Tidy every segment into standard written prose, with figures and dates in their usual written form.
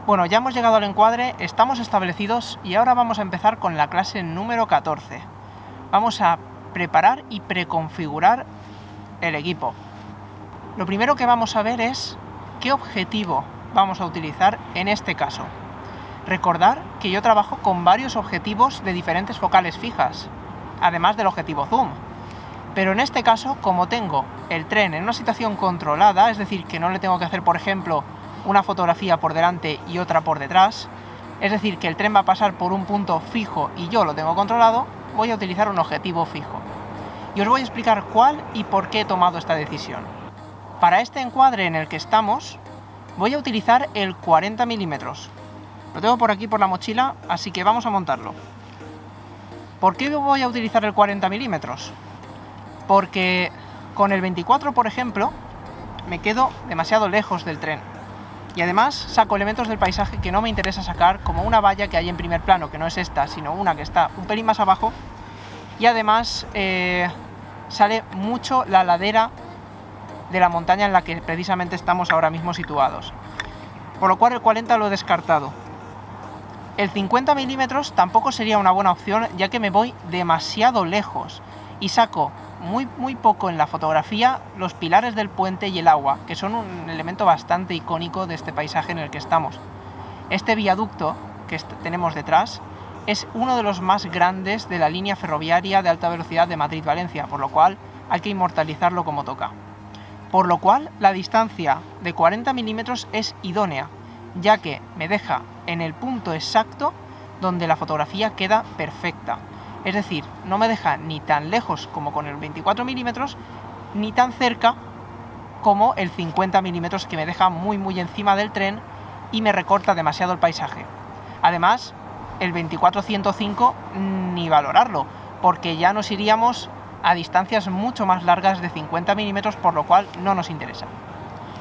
Bueno, ya hemos llegado al encuadre, estamos establecidos y ahora vamos a empezar con la clase número 14. Vamos a preparar y preconfigurar el equipo. Lo primero que vamos a ver es qué objetivo vamos a utilizar en este caso. Recordar que yo trabajo con varios objetivos de diferentes focales fijas, además del objetivo zoom. Pero en este caso, como tengo el tren en una situación controlada, es decir, que no le tengo que hacer, por ejemplo, una fotografía por delante y otra por detrás, es decir, que el tren va a pasar por un punto fijo y yo lo tengo controlado, voy a utilizar un objetivo fijo. Y os voy a explicar cuál y por qué he tomado esta decisión. Para este encuadre en el que estamos, voy a utilizar el 40 mm. Lo tengo por aquí por la mochila, así que vamos a montarlo. ¿Por qué voy a utilizar el 40 mm? Porque con el 24, por ejemplo, me quedo demasiado lejos del tren. Y además saco elementos del paisaje que no me interesa sacar, como una valla que hay en primer plano, que no es esta, sino una que está un pelín más abajo. Y además sale mucho la ladera de la montaña en la que precisamente estamos ahora mismo situados. Por lo cual el 40 lo he descartado. El 50 mm tampoco sería una buena opción, ya que me voy demasiado lejos y saco muy poco en la fotografía los pilares del puente y el agua, que son un elemento bastante icónico de este paisaje en el que estamos. Este viaducto que tenemos detrás es uno de los más grandes de la línea ferroviaria de alta velocidad de Madrid-Valencia, por lo cual hay que inmortalizarlo como toca. Por lo cual la distancia de 40 mm es idónea, ya que me deja en el punto exacto donde la fotografía queda perfecta. Es decir, no me deja ni tan lejos como con el 24 mm, ni tan cerca como el 50 mm que me deja muy encima del tren y me recorta demasiado el paisaje. Además, el 24-105 ni valorarlo, porque ya nos iríamos a distancias mucho más largas de 50 mm, por lo cual no nos interesa.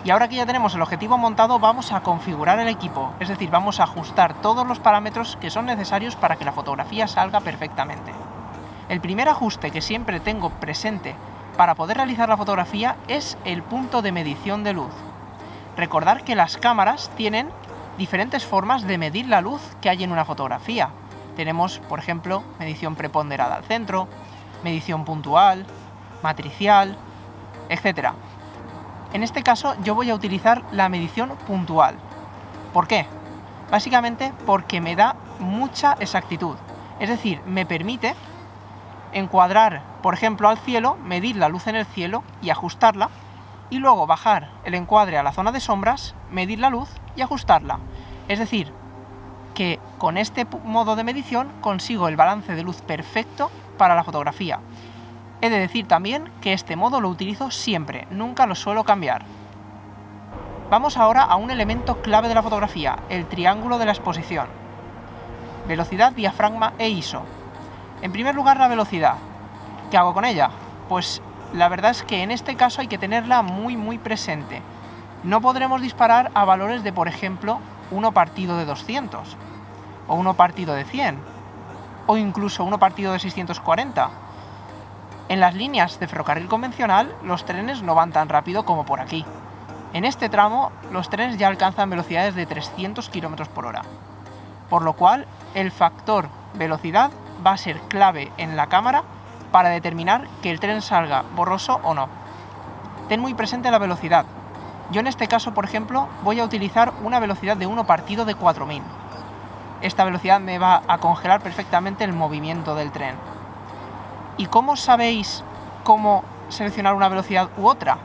Y ahora que ya tenemos el objetivo montado, vamos a configurar el equipo, es decir, vamos a ajustar todos los parámetros que son necesarios para que la fotografía salga perfectamente. El primer ajuste que siempre tengo presente para poder realizar la fotografía es el punto de medición de luz. Recordar que las cámaras tienen diferentes formas de medir la luz que hay en una fotografía. Tenemos, por ejemplo, medición preponderada al centro, medición puntual, matricial, etc. En este caso yo voy a utilizar la medición puntual. ¿Por qué? Básicamente porque me da mucha exactitud. Es decir, me permite encuadrar, por ejemplo, al cielo, medir la luz en el cielo y ajustarla, y luego bajar el encuadre a la zona de sombras, medir la luz y ajustarla. Es decir, que con este modo de medición consigo el balance de luz perfecto para la fotografía. He de decir también que este modo lo utilizo siempre, nunca lo suelo cambiar. Vamos ahora a un elemento clave de la fotografía, el triángulo de la exposición. Velocidad, diafragma e ISO. En primer lugar, la velocidad. ¿Qué hago con ella? Pues la verdad es que en este caso hay que tenerla muy presente. No podremos disparar a valores de, por ejemplo, 1 partido de 200, o 1 partido de 100, o incluso 1 partido de 640. En las líneas de ferrocarril convencional, los trenes no van tan rápido como por aquí. En este tramo, los trenes ya alcanzan velocidades de 300 km por hora. Por lo cual, el factor velocidad va a ser clave en la cámara para determinar que el tren salga borroso o no. Ten muy presente la velocidad. Yo en este caso, por ejemplo, voy a utilizar una velocidad de 1 partido de 4000. Esta velocidad me va a congelar perfectamente el movimiento del tren. ¿Y cómo sabéis cómo seleccionar una velocidad u otra?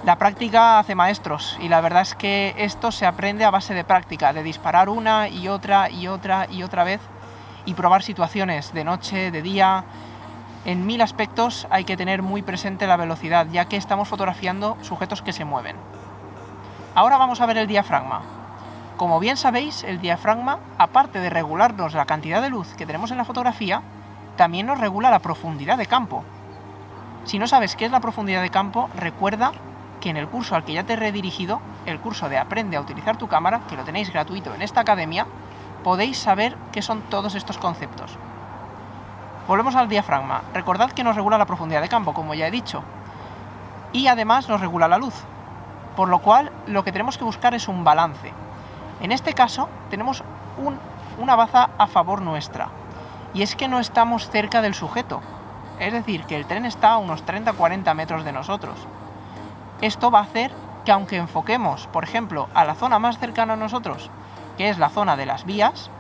La práctica hace maestros, y la verdad es que esto se aprende a base de práctica, de disparar una y otra vez y probar situaciones de noche, de día. En 1000 aspectos hay que tener muy presente la velocidad, ya que estamos fotografiando sujetos que se mueven. Ahora vamos a ver el diafragma. Como bien sabéis, el diafragma, aparte de regularnos la cantidad de luz que tenemos en la fotografía, también nos regula la profundidad de campo. Si no sabes qué es la profundidad de campo, recuerda que en el curso al que ya te he redirigido, el curso de Aprende a utilizar tu cámara, que lo tenéis gratuito en esta academia, podéis saber qué son todos estos conceptos. Volvemos al diafragma. Recordad que nos regula la profundidad de campo, como ya he dicho, y además nos regula la luz, por lo cual lo que tenemos que buscar es un balance. En este caso tenemos una baza a favor nuestra, y es que no estamos cerca del sujeto, es decir, que el tren está a unos 30-40 metros de nosotros. Esto va a hacer que aunque enfoquemos, por ejemplo, a la zona más cercana a nosotros, que es la zona de las vías,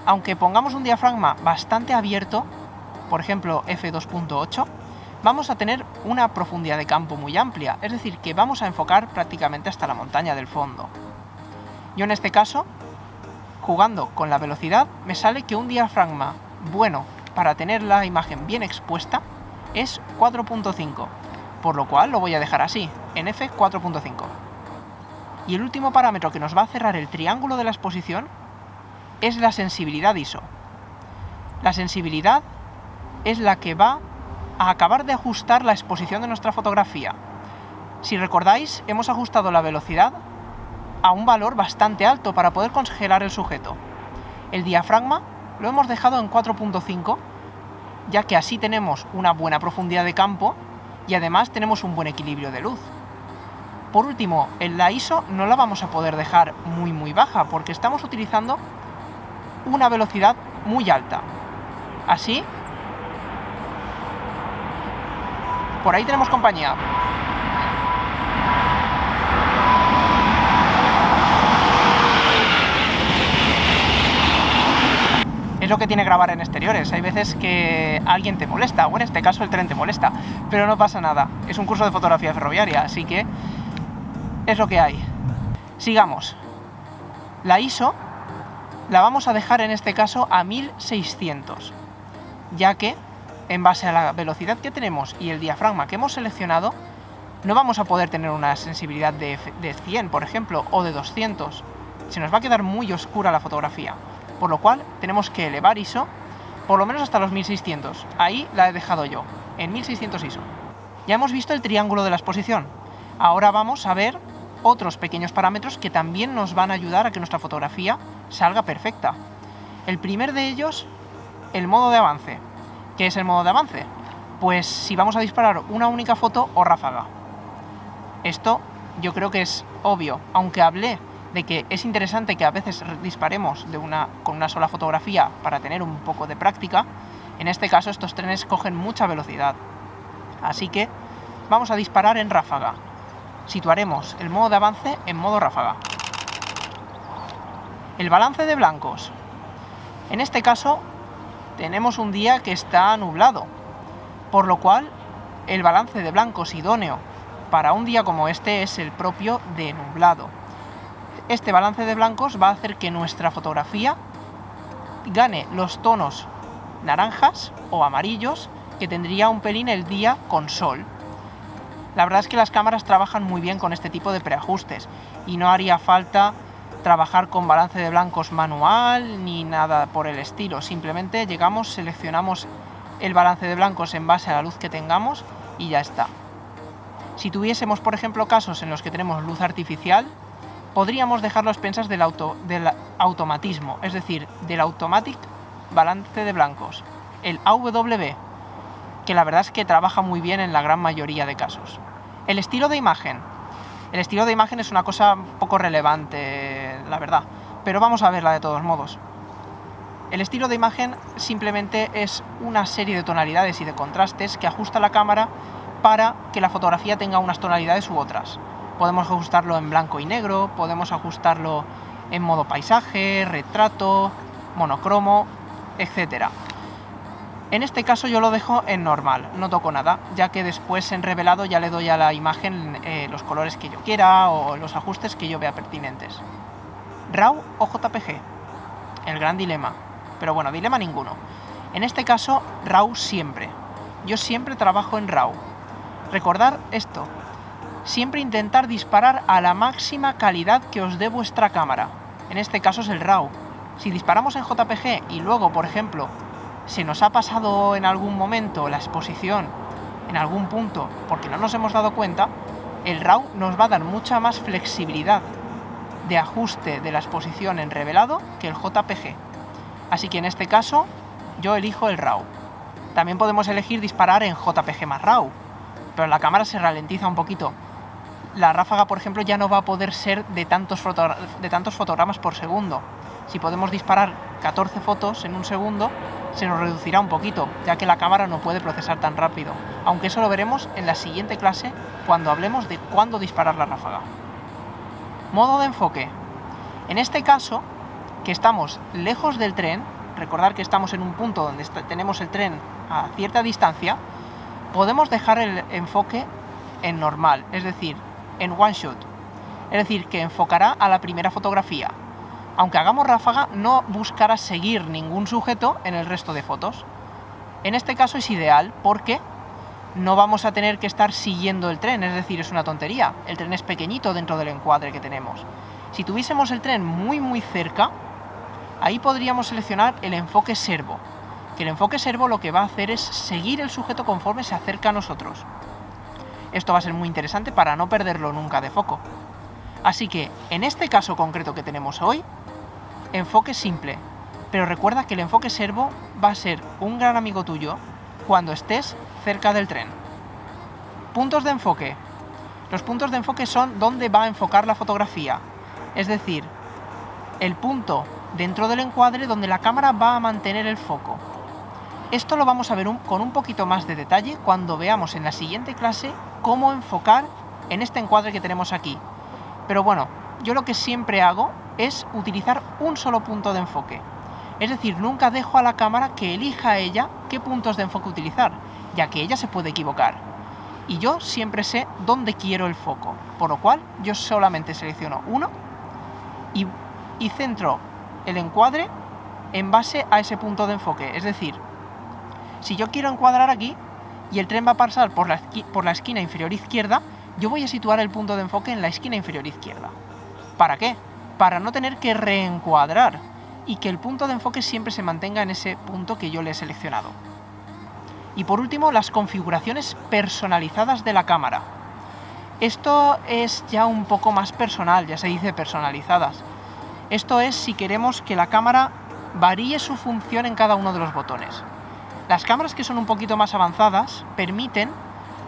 aunque pongamos un diafragma bastante abierto, por ejemplo f2.8, vamos a tener una profundidad de campo muy amplia, es decir, que vamos a enfocar prácticamente hasta la montaña del fondo. Yo en este caso, jugando con la velocidad, me sale que un diafragma bueno para tener la imagen bien expuesta es 4.5, por lo cual lo voy a dejar así, en f4.5. Y el último parámetro que nos va a cerrar el triángulo de la exposición es la sensibilidad ISO. La sensibilidad es la que va a acabar de ajustar la exposición de nuestra fotografía. Si recordáis, hemos ajustado la velocidad a un valor bastante alto para poder congelar el sujeto. El diafragma lo hemos dejado en 4.5, ya que así tenemos una buena profundidad de campo y además tenemos un buen equilibrio de luz. Por último, en la ISO no la vamos a poder dejar muy baja porque estamos utilizando una velocidad muy alta. Así, por ahí tenemos compañía. Es lo que tiene grabar en exteriores. Hay veces que alguien te molesta, o en este caso el tren te molesta, pero no pasa nada. Es un curso de fotografía ferroviaria, así que es lo que hay. Sigamos. La ISO la vamos a dejar en este caso a 1600, ya que en base a la velocidad que tenemos y el diafragma que hemos seleccionado, no vamos a poder tener una sensibilidad de 100, por ejemplo, o de 200. Se nos va a quedar muy oscura la fotografía, por lo cual tenemos que elevar ISO por lo menos hasta los 1600. Ahí la he dejado yo, en 1600 ISO. Ya hemos visto el triángulo de la exposición. Ahora vamos a ver otros pequeños parámetros que también nos van a ayudar a que nuestra fotografía salga perfecta. El primer de ellos, el modo de avance. ¿Qué es el modo de avance? Pues si vamos a disparar una única foto o ráfaga. Esto yo creo que es obvio, aunque hablé de que es interesante que a veces disparemos con una sola fotografía para tener un poco de práctica. En este caso estos trenes cogen mucha velocidad, así que vamos a disparar en ráfaga. Situaremos el modo de avance en modo ráfaga. El balance de blancos. En este caso tenemos un día que está nublado, por lo cual el balance de blancos idóneo para un día como este es el propio de nublado. Este balance de blancos va a hacer que nuestra fotografía gane los tonos naranjas o amarillos que tendría un pelín el día con sol. La verdad es que las cámaras trabajan muy bien con este tipo de preajustes y no haría falta trabajar con balance de blancos manual ni nada por el estilo. Simplemente llegamos, seleccionamos el balance de blancos en base a la luz que tengamos y ya está. Si tuviésemos, por ejemplo, casos en los que tenemos luz artificial, podríamos dejarlo a expensas del automatismo, es decir, del Automatic Balance de Blancos, el AWB, que la verdad es que trabaja muy bien en la gran mayoría de casos. El estilo de imagen. El estilo de imagen es una cosa poco relevante, la verdad, pero vamos a verla de todos modos. El estilo de imagen simplemente es una serie de tonalidades y de contrastes que ajusta la cámara para que la fotografía tenga unas tonalidades u otras. Podemos ajustarlo en blanco y negro, podemos ajustarlo en modo paisaje, retrato, monocromo, etc. En este caso yo lo dejo en normal, no toco nada, ya que después en revelado ya le doy a la imagen los colores que yo quiera o los ajustes que yo vea pertinentes. RAW o JPG, el gran dilema, pero bueno, dilema ninguno. En este caso, RAW siempre. Yo siempre trabajo en RAW. Recordar esto. Siempre intentar disparar a la máxima calidad que os dé vuestra cámara. En este caso es el RAW. Si disparamos en JPG y luego, por ejemplo, se nos ha pasado en algún momento la exposición en algún punto porque no nos hemos dado cuenta, el RAW nos va a dar mucha más flexibilidad de ajuste de la exposición en revelado que el JPG. Así que en este caso yo elijo el RAW. También podemos elegir disparar en JPG más RAW, pero la cámara se ralentiza un poquito. la ráfaga, por ejemplo, ya no va a poder ser de tantos fotogramas por segundo. Si podemos disparar 14 fotos en un segundo, se nos reducirá un poquito, ya que la cámara no puede procesar tan rápido, aunque eso lo veremos en la siguiente clase cuando hablemos de cuándo disparar la ráfaga. Modo de enfoque. En este caso, que estamos lejos del tren, recordar que estamos en un punto donde tenemos el tren a cierta distancia, podemos dejar el enfoque en normal, es decir, en one shot, es decir, que enfocará a la primera fotografía. Aunque hagamos ráfaga, no buscará seguir ningún sujeto en el resto de fotos. En este caso es ideal porque no vamos a tener que estar siguiendo el tren, es decir, es una tontería. El tren es pequeñito dentro del encuadre que tenemos. Si tuviésemos el tren muy cerca, ahí podríamos seleccionar el enfoque servo, que el enfoque servo lo que va a hacer es seguir el sujeto conforme se acerca a nosotros. Esto va a ser muy interesante para no perderlo nunca de foco. Así que, en este caso concreto que tenemos hoy, enfoque simple, pero recuerda que el enfoque servo va a ser un gran amigo tuyo cuando estés cerca del tren. Puntos de enfoque. Los puntos de enfoque son dónde va a enfocar la fotografía, es decir, el punto dentro del encuadre donde la cámara va a mantener el foco. Esto lo vamos a ver con un poquito más de detalle cuando veamos en la siguiente clase cómo enfocar en este encuadre que tenemos aquí. Pero bueno, yo lo que siempre hago es utilizar un solo punto de enfoque. Es decir, nunca dejo a la cámara que elija ella qué puntos de enfoque utilizar, ya que ella se puede equivocar. Y yo siempre sé dónde quiero el foco, por lo cual yo solamente selecciono uno y centro el encuadre en base a ese punto de enfoque. Es decir, si yo quiero encuadrar aquí y el tren va a pasar por la esquina inferior izquierda, yo voy a situar el punto de enfoque en la esquina inferior izquierda. ¿Para qué? Para no tener que reencuadrar y que el punto de enfoque siempre se mantenga en ese punto que yo le he seleccionado. Y por último, las configuraciones personalizadas de la cámara. Esto es ya un poco más personal, ya se dice personalizadas. Esto es si queremos que la cámara varíe su función en cada uno de los botones. Las cámaras que son un poquito más avanzadas permiten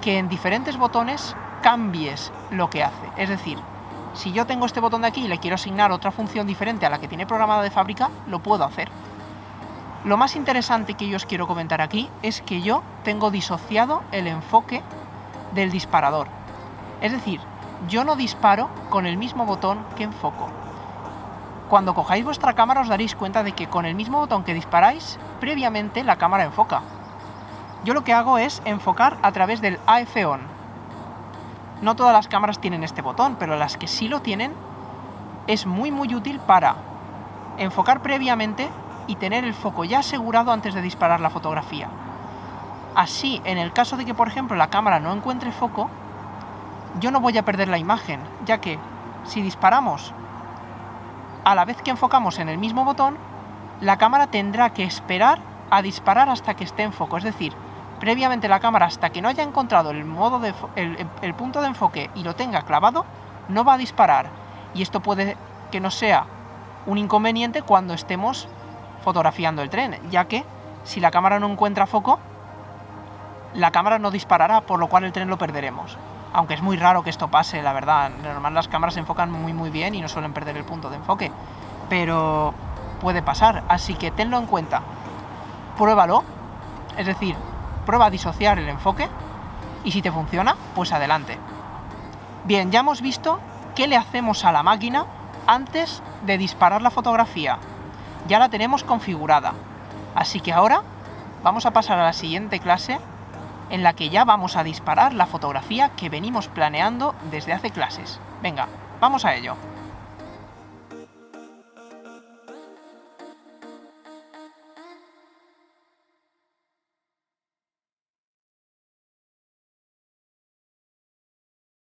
que en diferentes botones cambies lo que hace. Es decir, si yo tengo este botón de aquí y le quiero asignar otra función diferente a la que tiene programada de fábrica, lo puedo hacer. Lo más interesante que yo os quiero comentar aquí es que yo tengo disociado el enfoque del disparador. Es decir, yo no disparo con el mismo botón que enfoco. Cuando cojáis vuestra cámara os daréis cuenta de que con el mismo botón que disparáis, previamente la cámara enfoca. Yo lo que hago es enfocar a través del AF-ON. No todas las cámaras tienen este botón, pero las que sí lo tienen es muy útil para enfocar previamente y tener el foco ya asegurado antes de disparar la fotografía. Así, en el caso de que, por ejemplo, la cámara no encuentre foco, yo no voy a perder la imagen, ya que si disparamos a la vez que enfocamos en el mismo botón, la cámara tendrá que esperar a disparar hasta que esté en foco. Es decir, previamente la cámara, hasta que no haya encontrado el punto de enfoque y lo tenga clavado, no va a disparar. Y esto puede que no sea un inconveniente cuando estemos fotografiando el tren, ya que si la cámara no encuentra foco, la cámara no disparará, por lo cual el tren lo perderemos. Aunque es muy raro que esto pase, la verdad. Normal las cámaras se enfocan muy bien y no suelen perder el punto de enfoque. Pero puede pasar, así que tenlo en cuenta. Pruébalo, es decir, prueba a disociar el enfoque y si te funciona, pues adelante. Bien, ya hemos visto qué le hacemos a la máquina antes de disparar la fotografía. Ya la tenemos configurada. Así que ahora vamos a pasar a la siguiente clase en la que ya vamos a disparar la fotografía que venimos planeando desde hace clases. Venga, vamos a ello.